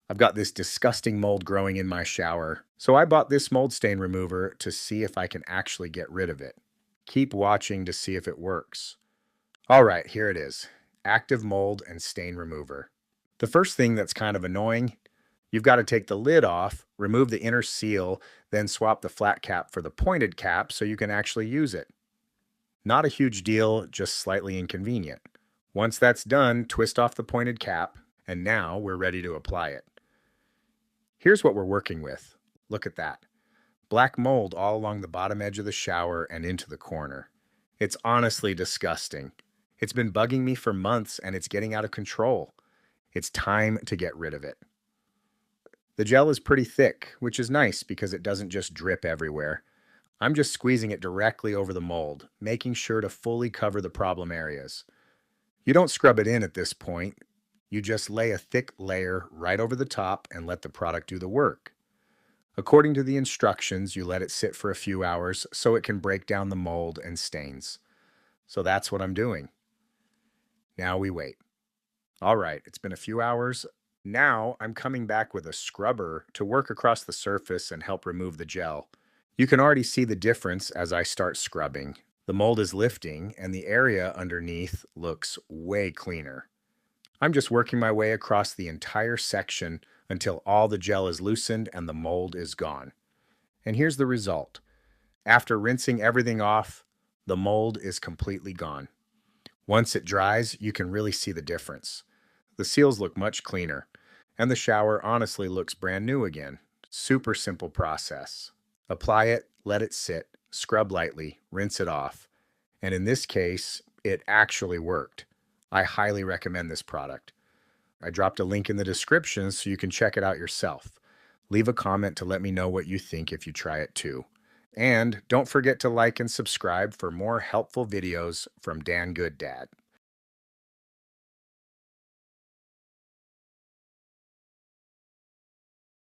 I've got this disgusting mold growing in my shower, so I bought this mold stain remover to see if I can actually get rid of it. Keep watching to see if it works. All right, here it is. Active mold and stain remover. The first thing that's kind of annoying, you've got to take the lid off, remove the inner seal, then swap the flat cap for the pointed cap so you can actually use it. Not a huge deal, just slightly inconvenient. Once that's done, twist off the pointed cap, and now we're ready to apply it. Here's what we're working with. Look at that. Black mold all along the bottom edge of the shower and into the corner. It's honestly disgusting. It's been bugging me for months and it's getting out of control. It's time to get rid of it. The gel is pretty thick, which is nice because it doesn't just drip everywhere. I'm just squeezing it directly over the mold, making sure to fully cover the problem areas. You don't scrub it in at this point. You just lay a thick layer right over the top and let the product do the work. According to the instructions, you let it sit for a few hours so it can break down the mold and stains. So that's what I'm doing. Now we wait. All right, it's been a few hours. Now I'm coming back with a scrubber to work across the surface and help remove the gel. You can already see the difference as I start scrubbing. The mold is lifting and the area underneath looks way cleaner. I'm just working my way across the entire section until all the gel is loosened and the mold is gone. And here's the result. After rinsing everything off, the mold is completely gone. Once it dries, you can really see the difference. The seals look much cleaner, and the shower honestly looks brand new again. Super simple process. Apply it, let it sit, scrub lightly, rinse it off. And in this case, it actually worked. I highly recommend this product. I dropped a link in the description so you can check it out yourself. Leave a comment to let me know what you think if you try it too. And don't forget to like and subscribe for more helpful videos from Dan Good Dad.